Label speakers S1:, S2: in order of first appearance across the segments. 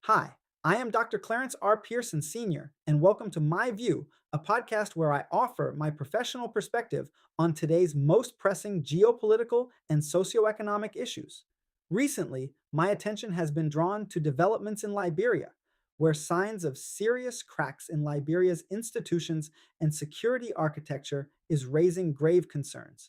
S1: Hi, I am Dr. Clarence R. Pearson Sr., and welcome to My View, a podcast where I offer my professional perspective on today's most pressing geopolitical and socioeconomic issues. Recently, my attention has been drawn to developments in Liberia, where signs of serious cracks in Liberia's institutions and security architecture is raising grave concerns.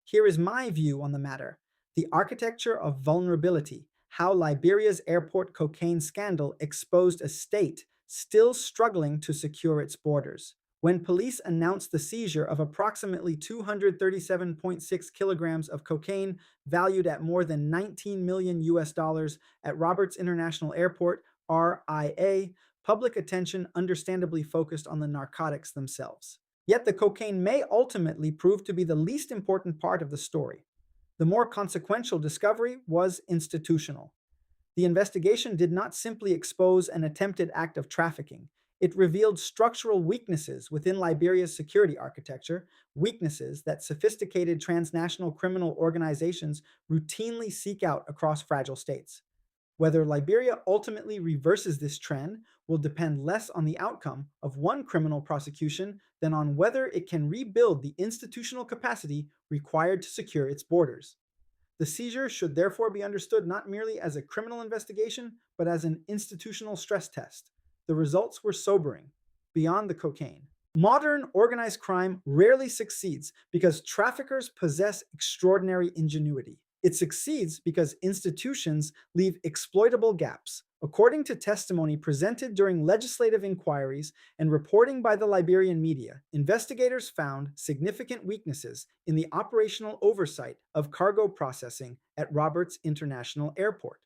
S1: Here is my view on the matter: the architecture of vulnerability, how Liberia's airport cocaine scandal exposed a state still struggling to secure its borders. When police announced the seizure of approximately 237.6 kilograms of cocaine valued at more than 19 million US dollars at Roberts International Airport, RIA, public attention understandably focused on the narcotics themselves. Yet the cocaine may ultimately prove to be the least important part of the story. The more consequential discovery was institutional. The investigation did not simply expose an attempted act of trafficking. It revealed structural weaknesses within Liberia's security architecture, weaknesses that sophisticated transnational criminal organizations routinely seek out across fragile states. Whether Liberia ultimately reverses this trend will depend less on the outcome of one criminal prosecution than on whether it can rebuild the institutional capacity required to secure its borders. The seizure should therefore be understood not merely as a criminal investigation, but as an institutional stress test. The results were sobering, beyond the cocaine. Modern organized crime rarely succeeds because traffickers possess extraordinary ingenuity. It succeeds because institutions leave exploitable gaps. According to testimony presented during legislative inquiries and reporting by the Liberian media, investigators found significant weaknesses in the operational oversight of cargo processing at Roberts International Airport.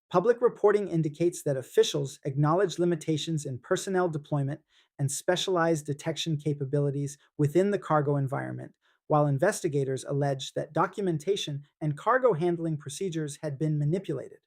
S1: Public reporting indicates that officials acknowledge limitations in personnel deployment and specialized detection capabilities within the cargo environment, while investigators allege that documentation and cargo handling procedures had been manipulated.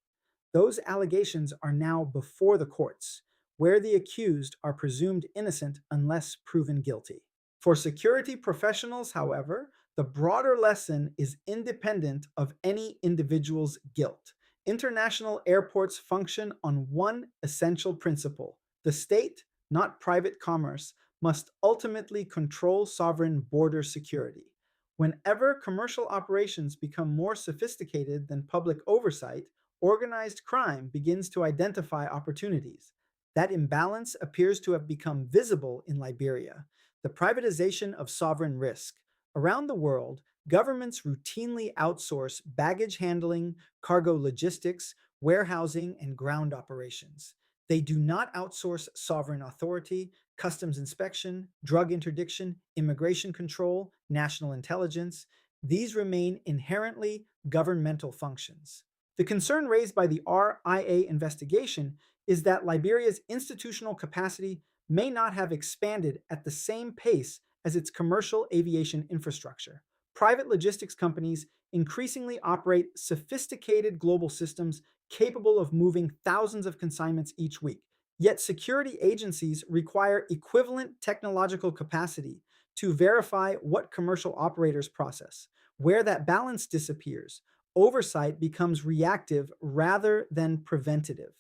S1: Those allegations are now before the courts, where the accused are presumed innocent unless proven guilty. For security professionals, however, the broader lesson is independent of any individual's guilt. International airports function on one essential principle: the state, not private commerce, must ultimately control sovereign border security. Whenever commercial operations become more sophisticated than public oversight, organized crime begins to identify opportunities. That imbalance appears to have become visible in Liberia: the privatization of sovereign risk. Around the world, governments routinely outsource baggage handling, cargo logistics, warehousing, and ground operations. They do not outsource sovereign authority, customs inspection, drug interdiction, immigration control, national intelligence. These remain inherently governmental functions. The concern raised by the RIA investigation is that Liberia's institutional capacity may not have expanded at the same pace as its commercial aviation infrastructure. Private logistics companies increasingly operate sophisticated global systems capable of moving thousands of consignments each week. Yet security agencies require equivalent technological capacity to verify what commercial operators process. Where that balance disappears, oversight becomes reactive rather than preventative.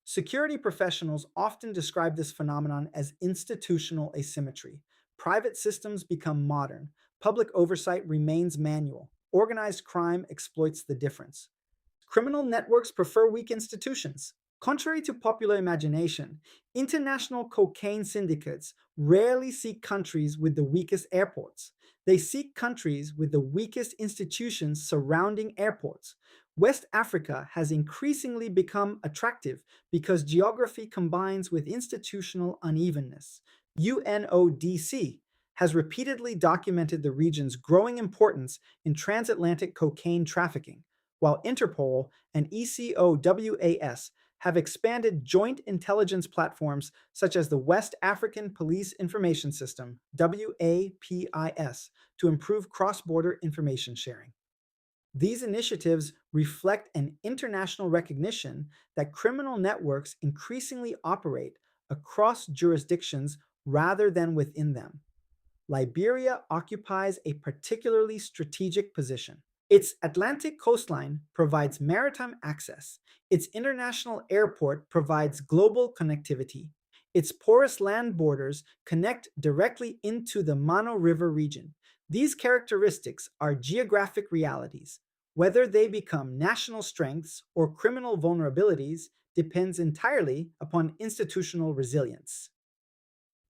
S1: Security professionals often describe this phenomenon as institutional asymmetry. Private systems become modern, public oversight remains manual. Organized crime exploits the difference. Criminal networks prefer weak institutions. Contrary to popular imagination, international cocaine syndicates rarely seek countries with the weakest airports. They seek countries with the weakest institutions surrounding airports. West Africa has increasingly become attractive because geography combines with institutional unevenness. UNODC has repeatedly documented the region's growing importance in transatlantic cocaine trafficking, while Interpol and ECOWAS have expanded joint intelligence platforms such as the West African Police Information System, WAPIS, to improve cross-border information sharing. These initiatives reflect an international recognition that criminal networks increasingly operate across jurisdictions rather than within them. Liberia occupies a particularly strategic position. Its Atlantic coastline provides maritime access. Its international airport provides global connectivity. Its porous land borders connect directly into the Mano River region. These characteristics are geographic realities. Whether they become national strengths or criminal vulnerabilities depends entirely upon institutional resilience.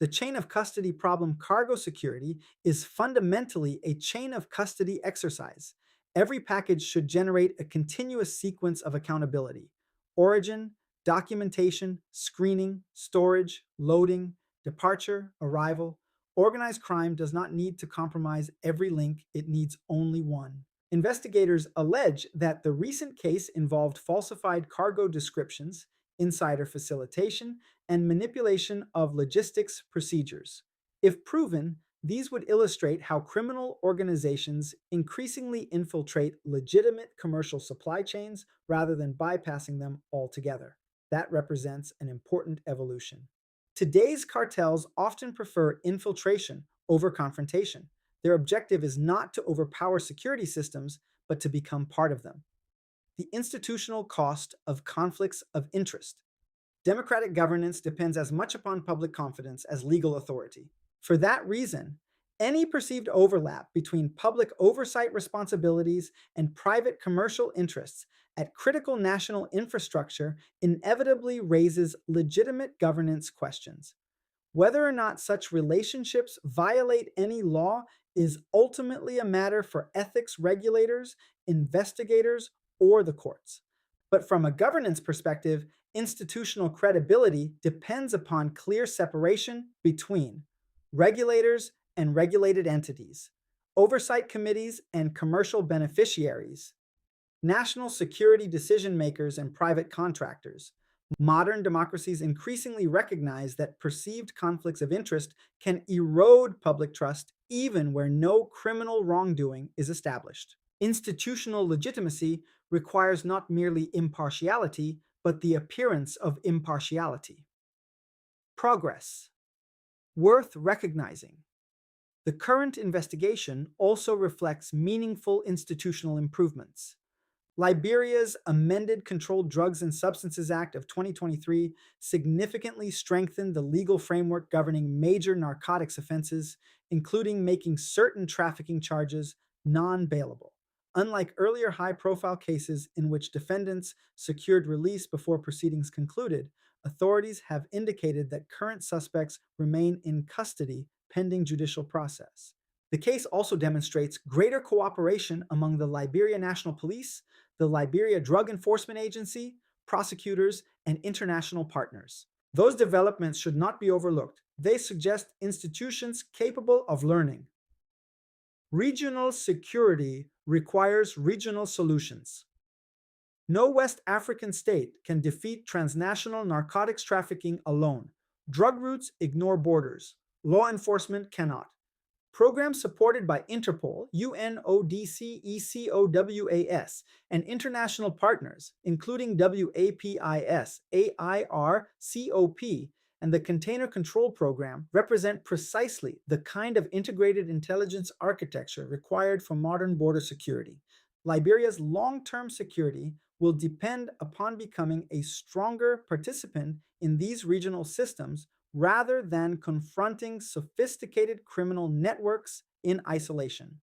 S1: The chain of custody problem cargo security is fundamentally a chain of custody exercise. Every package should generate a continuous sequence of accountability: origin, documentation, screening, storage, loading, departure, arrival. Organized crime does not need to compromise every link, it needs only one. Investigators allege that the recent case involved falsified cargo descriptions, insider facilitation, and manipulation of logistics procedures. If proven, these would illustrate how criminal organizations increasingly infiltrate legitimate commercial supply chains rather than bypassing them altogether. That represents an important evolution. Today's cartels often prefer infiltration over confrontation. Their objective is not to overpower security systems, but to become part of them. The institutional cost of conflicts of interest. Democratic governance depends as much upon public confidence as legal authority. For that reason, any perceived overlap between public oversight responsibilities and private commercial interests at critical national infrastructure inevitably raises legitimate governance questions. Whether or not such relationships violate any law is ultimately a matter for ethics regulators, investigators, or the courts. But from a governance perspective, institutional credibility depends upon clear separation between regulators and regulated entities, oversight committees and commercial beneficiaries, national security decision makers and private contractors. Modern democracies increasingly recognize that perceived conflicts of interest can erode public trust even where no criminal wrongdoing is established. Institutional legitimacy requires not merely impartiality, but the appearance of impartiality. Progress. Worth recognizing. The current investigation also reflects meaningful institutional improvements. Liberia's amended Controlled Drugs and Substances Act of 2023 significantly strengthened the legal framework governing major narcotics offenses, including making certain trafficking charges non bailable. Unlike earlier high profile cases in which defendants secured release before proceedings concluded, authorities have indicated that current suspects remain in custody pending judicial process. The case also demonstrates greater cooperation among the Liberia National Police, the Liberia Drug Enforcement Agency, prosecutors, and international partners. Those developments should not be overlooked. They suggest institutions capable of learning. Regional security requires regional solutions. No West African state can defeat transnational narcotics trafficking alone. Drug routes ignore borders. Law enforcement cannot. Programs supported by Interpol, UNODC, ECOWAS, and international partners, including WAPIS, AIRCOP, and the Container Control Program, represent precisely the kind of integrated intelligence architecture required for modern border security. Liberia's long-term security will depend upon becoming a stronger participant in these regional systems rather than confronting sophisticated criminal networks in isolation.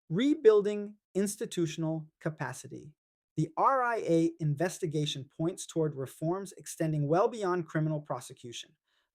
S1: Rebuilding institutional capacity. The RIA investigation points toward reforms extending well beyond criminal prosecution.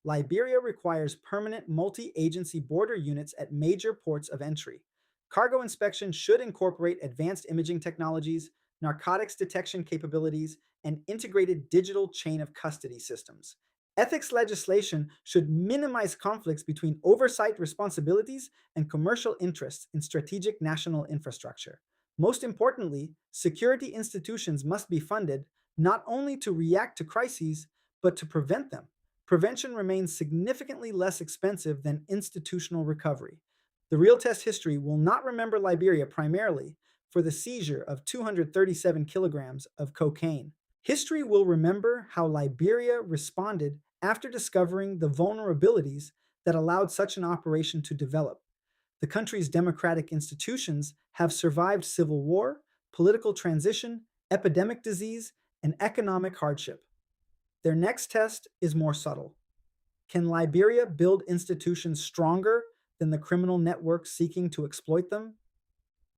S1: Liberia requires permanent multi agency border units at major ports of entry. Cargo inspection should incorporate advanced imaging technologies, narcotics detection capabilities, and integrated digital chain of custody systems. Ethics legislation should minimize conflicts between oversight responsibilities and commercial interests in strategic national infrastructure. Most importantly, security institutions must be funded not only to react to crises, but to prevent them. Prevention remains significantly less expensive than institutional recovery. The real test history will not remember Liberia primarily for the seizure of 237 kilograms of cocaine. History will remember how Liberia responded after discovering the vulnerabilities that allowed such an operation to develop. The country's democratic institutions have survived civil war, political transition, epidemic disease, and economic hardship. Their next test is more subtle. Can Liberia build institutions stronger than the criminal networks seeking to exploit them?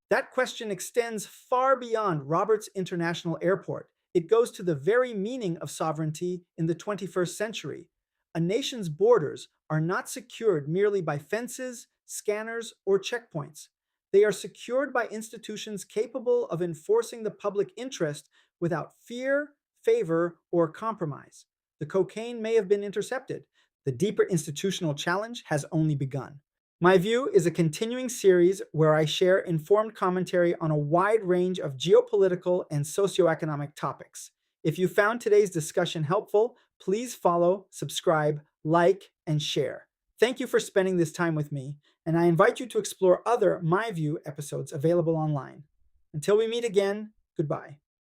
S1: That question extends far beyond Roberts International Airport. It goes to the very meaning of sovereignty in the 21st century. A nation's borders are not secured merely by fences, scanners, or checkpoints. They are secured by institutions capable of enforcing the public interest without fear, favor, or compromise. The cocaine may have been intercepted. The deeper institutional challenge has only begun. My View is a continuing series where I share informed commentary on a wide range of geopolitical and socioeconomic topics. If you found today's discussion helpful, please follow, subscribe, like, and share. Thank you for spending this time with me, and I invite you to explore other My View episodes available online. Until we meet again, goodbye.